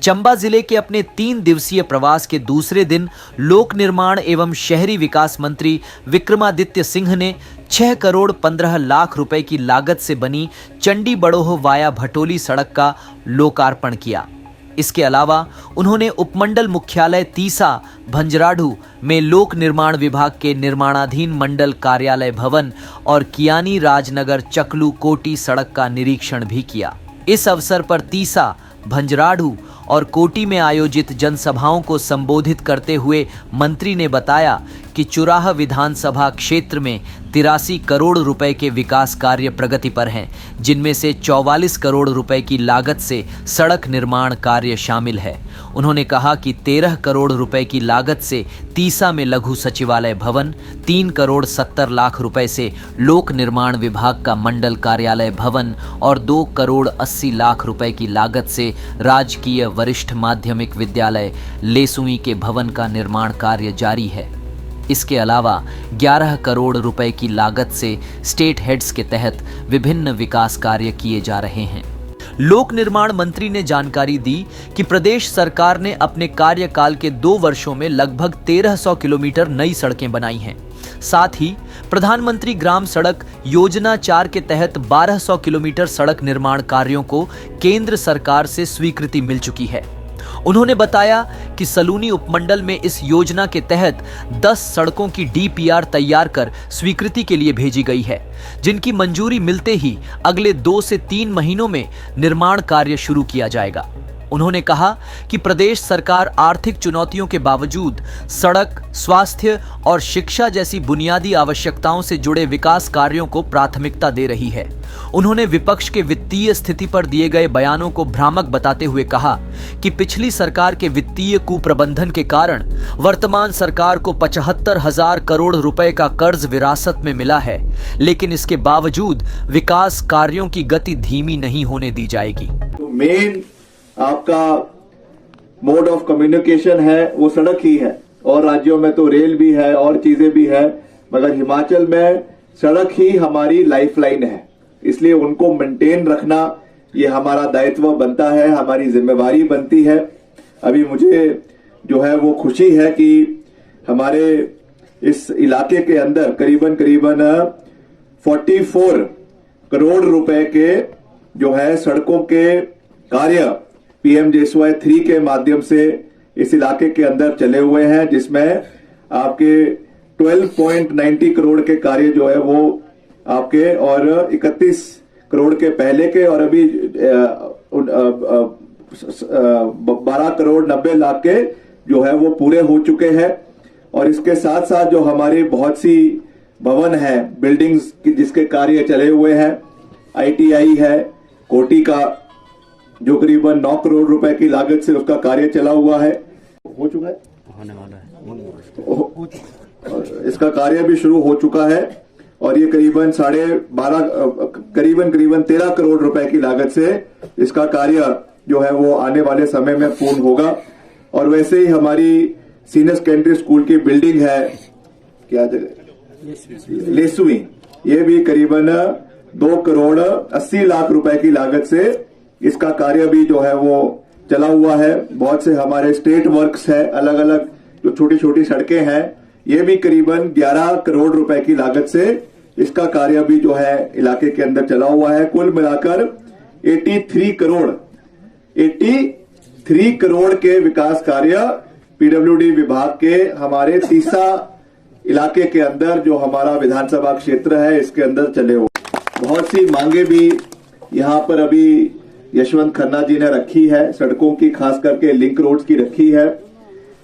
चंबा जिले के अपने 3 दिवसीय प्रवास के दूसरे दिन लोक निर्माण एवं शहरी विकास मंत्री विक्रमादित्य सिंह ने 6 करोड़ 15 लाख रुपए की लागत से बनी चंडी बड़ोह वाया भटोली सड़क का लोकार्पण किया। इसके अलावा उन्होंने उपमंडल मुख्यालय तीसा भंजराडू में लोक निर्माण विभाग के निर्माणाधीन मंडल कार्यालय भवन और कियानी राजनगर चकलू कोटी सड़क का निरीक्षण भी किया। इस अवसर पर तीसा, भंजराडू और कोटी में आयोजित जनसभाओं को संबोधित करते हुए मंत्री ने बताया कि चुराह विधानसभा क्षेत्र में 83 करोड़ रुपए के विकास कार्य प्रगति पर हैं, जिनमें से 44 करोड़ रुपए की लागत से सड़क निर्माण कार्य शामिल है। उन्होंने कहा कि 13 करोड़ रुपए की लागत से तीसा में लघु सचिवालय भवन, 3 करोड़ 70 लाख रुपए से लोक निर्माण विभाग का मंडल कार्यालय भवन और 2 करोड़ 80 लाख रुपए की लागत से राजकीय वरिष्ठ माध्यमिक विद्यालय लेसुई के भवन का निर्माण कार्य जारी है। इसके अलावा 11 करोड़ रुपए की लागत से स्टेट हेड्स के तहत विभिन्न विकास कार्य किए जा रहे हैं। लोक निर्माण मंत्री ने जानकारी दी कि प्रदेश सरकार ने अपने कार्यकाल के 2 वर्षों में लगभग 1300 किलोमीटर नई सड़कें बनाई हैं। साथ ही प्रधानमंत्री ग्राम सड़क योजना 4 के तहत 1200 किलोमीटर सड़क निर्माण कार्यों को केंद्र सरकार से स्वीकृति मिल चुकी है। उन्होंने बताया कि सलूनी उपमंडल में इस योजना के तहत 10 सड़कों की डीपीआर तैयार कर स्वीकृति के लिए भेजी गई है, जिनकी मंजूरी मिलते ही अगले 2 से 3 महीनों में निर्माण कार्य शुरू किया जाएगा। उन्होंने कहा कि प्रदेश सरकार आर्थिक चुनौतियों के बावजूद सड़क, स्वास्थ्य और शिक्षा जैसी बुनियादी आवश्यकताओं से जुड़े विकास कार्यों को प्राथमिकता दे रही है। उन्होंने विपक्ष के वित्तीय स्थिति पर दिए गए बयानों को भ्रामक बताते हुए कहा कि पिछली सरकार के वित्तीय कुप्रबंधन के कारण वर्तमान सरकार को 75,000 करोड़ रुपए का कर्ज विरासत में मिला है, लेकिन इसके बावजूद विकास कार्यों की गति धीमी नहीं होने दी जाएगी। मेन आपका मोड ऑफ कम्युनिकेशन है वो सड़क ही है, और राज्यों में तो रेल भी है और चीजें भी है, मगर हिमाचल में सड़क ही हमारी लाइफलाइन है। इसलिए उनको मेंटेन रखना ये हमारा दायित्व बनता है, हमारी जिम्मेवारी बनती है। अभी मुझे जो है वो खुशी है कि हमारे इस इलाके के अंदर करीबन 44 करोड़ रुपए के जो है सड़कों के कार्य PMJSY 3 के माध्यम से इस इलाके के अंदर चले हुए हैं, जिसमें आपके 12.90 करोड़ के कार्य जो है वो आपके और 31 करोड़ के पहले के और अभी 12 करोड़ 90 लाख के जो है वो पूरे हो चुके हैं। और इसके साथ साथ जो हमारी बहुत सी भवन है, बिल्डिंग्स जिसके कार्य चले हुए हैं, ITI है कोटी का जो करीबन 9 करोड़ रुपए की लागत से उसका कार्य चला हुआ है, हो चुका है, होने वाला है, इसका कार्य भी शुरू हो चुका है और ये करीबन 13 करोड़ रुपए की लागत से इसका कार्य जो है वो आने वाले समय में पूर्ण होगा। और वैसे ही हमारी सीनियर सेकेंडरी स्कूल की बिल्डिंग है, क्या जगह लेसुई, ये भी करीबन 2 करोड़ 80 लाख रुपए की लागत से इसका कार्य भी जो है वो चला हुआ है। बहुत से हमारे स्टेट वर्क्स है, अलग अलग जो छोटी छोटी सड़कें हैं, ये भी करीबन 11 करोड़ रुपए की लागत से इसका कार्य भी जो है इलाके के अंदर चला हुआ है। कुल मिलाकर 83 करोड़ के विकास कार्य PWD विभाग के हमारे तीसा इलाके के अंदर जो हमारा विधानसभा क्षेत्र है इसके अंदर चले हुए। बहुत सी मांगे भी यहाँ पर अभी यशवंत खन्ना जी ने रखी है, सड़कों की, खास करके लिंक रोड्स की रखी है।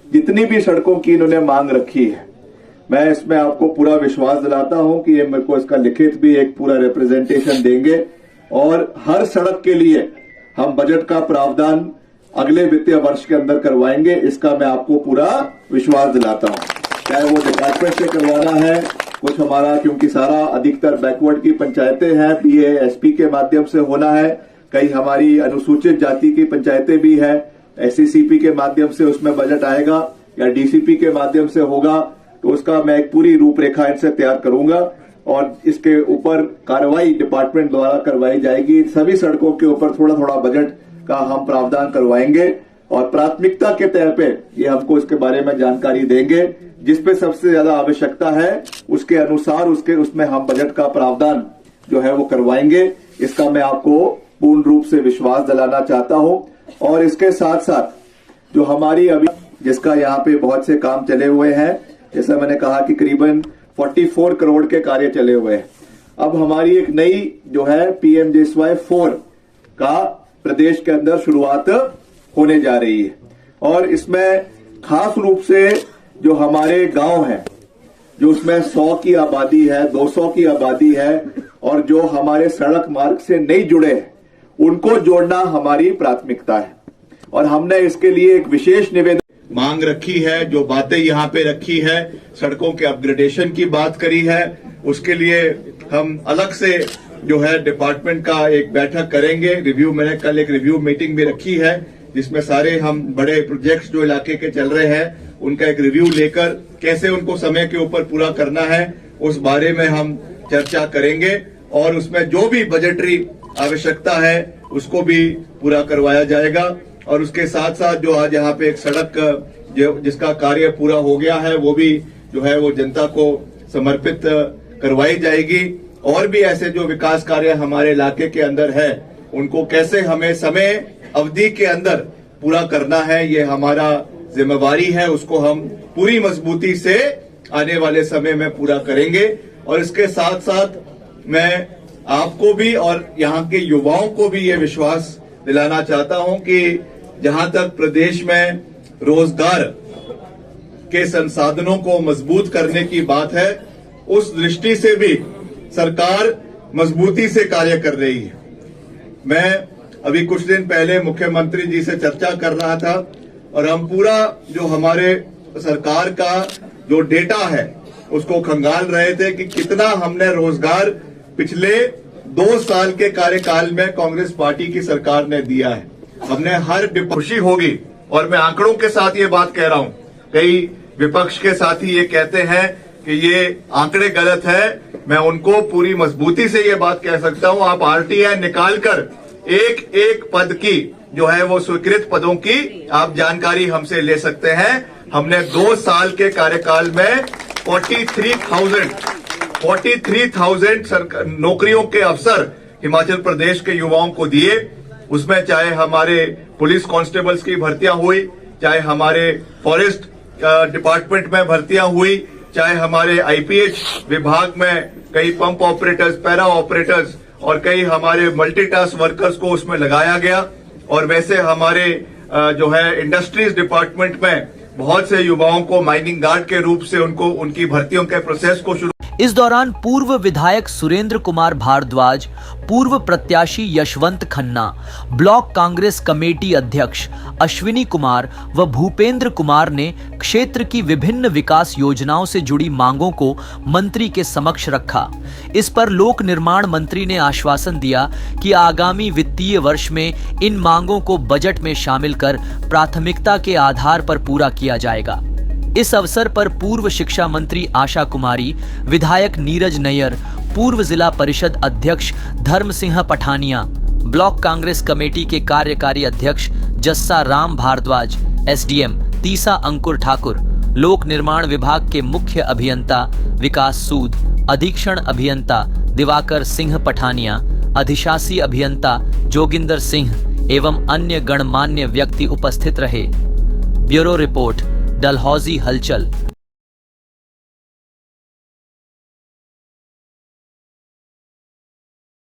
जितनी भी सड़कों की इन्होंने मांग रखी है, मैं इसमें आपको पूरा विश्वास दिलाता हूं कि ये मेरे को इसका लिखित भी एक पूरा रिप्रेजेंटेशन देंगे और हर सड़क के लिए हम बजट का प्रावधान अगले वित्तीय वर्ष के अंदर करवाएंगे। इसका मैं आपको पूरा विश्वास दिलाता हूं। चाहे वो डिपार्टमेंट से करवाना है, कुछ हमारा क्योंकि सारा अधिकतर बैकवर्ड की पंचायतें हैं, PASP के माध्यम से होना है, कई हमारी अनुसूचित जाति की पंचायतें भी है, SCCP के माध्यम से उसमें बजट आएगा या DCP के माध्यम से होगा, तो उसका मैं एक पूरी रूपरेखा इनसे तैयार करूंगा और इसके ऊपर कार्रवाई डिपार्टमेंट द्वारा करवाई जाएगी। सभी सड़कों के ऊपर थोड़ा थोड़ा बजट का हम प्रावधान करवाएंगे और प्राथमिकता के तौर पे ये हमको इसके बारे में जानकारी देंगे। जिस पे सबसे ज्यादा आवश्यकता है उसके अनुसार उसमें हम बजट का प्रावधान जो है वो करवाएंगे। इसका मैं आपको पूर्ण रूप से विश्वास दिलाना चाहता हूं। और इसके साथ साथ जो हमारी अभी जिसका यहाँ पे बहुत से काम चले हुए हैं, जैसा मैंने कहा कि करीबन 44 करोड़ के कार्य चले हुए हैं। अब हमारी एक नई जो है PMJSY 4 का प्रदेश के अंदर शुरुआत होने जा रही है। और इसमें खास रूप से जो हमारे गांव हैं, जो उसमें 100 की आबादी है, 200 की आबादी है और जो हमारे सड़क मार्ग से नहीं जुड़े हैं, उनको जोड़ना हमारी प्राथमिकता है। और हमने इसके लिए एक विशेष निवेदन मांग रखी है, जो बातें यहाँ पे रखी है, सड़कों के अपग्रेडेशन की बात करी है, उसके लिए हम अलग से जो है डिपार्टमेंट का एक बैठक करेंगे। रिव्यू मैंने कल एक रिव्यू मीटिंग भी रखी है, जिसमें सारे हम बड़े प्रोजेक्ट्स जो इलाके के चल रहे हैं उनका एक रिव्यू लेकर कैसे उनको समय के ऊपर पूरा करना है उस बारे में हम चर्चा करेंगे। और उसमें जो भी बजटरी आवश्यकता है उसको भी पूरा करवाया जाएगा। और उसके साथ साथ जो आज यहाँ पे एक सड़क जिसका कार्य पूरा हो गया है वो भी जो है वो जनता को समर्पित करवाई जाएगी। और भी ऐसे जो विकास कार्य हमारे इलाके के अंदर है उनको कैसे हमें समय अवधि के अंदर पूरा करना है, ये हमारा जिम्मेवारी है, उसको हम पूरी मजबूती से आने वाले समय में पूरा करेंगे। और इसके साथ साथ मैं आपको भी और यहाँ के युवाओं को भी ये विश्वास दिलाना चाहता हूं कि जहां तक प्रदेश में रोजगार के संसाधनों को मजबूत करने की बात है, उस दृष्टि से भी सरकार मजबूती से कार्य कर रही है। मैं अभी कुछ दिन पहले मुख्यमंत्री जी से चर्चा कर रहा था और हम पूरा जो हमारे सरकार का जो डेटा है उसको खंगाल रहे थे कि कितना हमने रोजगार पिछले 2 साल के कार्यकाल में कांग्रेस पार्टी की सरकार ने दिया है। हमने हर खुशी होगी। और मैं आंकड़ों के साथ ये बात कह रहा हूं, कई विपक्ष के साथी ये कहते हैं कि ये आंकड़े गलत है, मैं उनको पूरी मजबूती से ये बात कह सकता हूं, आप RTI निकालकर एक एक पद की जो है वो स्वीकृत पदों की आप जानकारी हमसे ले सकते हैं। हमने 2 साल के कार्यकाल में 43,000 नौकरियों के अवसर हिमाचल प्रदेश के युवाओं को दिए। उसमें चाहे हमारे पुलिस कांस्टेबल्स की भर्तियां हुई, चाहे हमारे फॉरेस्ट डिपार्टमेंट में भर्तियां हुई, चाहे हमारे IPH विभाग में कई पंप ऑपरेटर्स, पैरा ऑपरेटर्स और कई हमारे मल्टीटास्क वर्कर्स को उसमें लगाया गया। और वैसे हमारे जो है इंडस्ट्रीज डिपार्टमेंट में बहुत से युवाओं को माइनिंग गार्ड के रूप से उनकी भर्तियों के प्रोसेस को शुरू। इस दौरान पूर्व विधायक सुरेंद्र कुमार भारद्वाज, पूर्व प्रत्याशी यशवंत खन्ना, ब्लॉक कांग्रेस कमेटी अध्यक्ष अश्विनी कुमार व भूपेंद्र कुमार ने क्षेत्र की विभिन्न विकास योजनाओं से जुड़ी मांगों को मंत्री के समक्ष रखा। इस पर लोक निर्माण मंत्री ने आश्वासन दिया कि आगामी वित्तीय वर्ष में इन मांगों को बजट में शामिल कर प्राथमिकता के आधार पर पूरा किया जाएगा। इस अवसर पर पूर्व शिक्षा मंत्री आशा कुमारी, विधायक नीरज नैयर, पूर्व जिला परिषद अध्यक्ष धर्म सिंह पठानिया, ब्लॉक कांग्रेस कमेटी के कार्यकारी अध्यक्ष जस्सा राम भारद्वाज, SDM तीसा अंकुर ठाकुर, लोक निर्माण विभाग के मुख्य अभियंता विकास सूद, अधीक्षण अभियंता दिवाकर सिंह पठानिया, अधिशासी अभियंता जोगिंदर सिंह एवं अन्य गणमान्य व्यक्ति उपस्थित रहे। ब्यूरो रिपोर्ट, डलहौजी हलचल।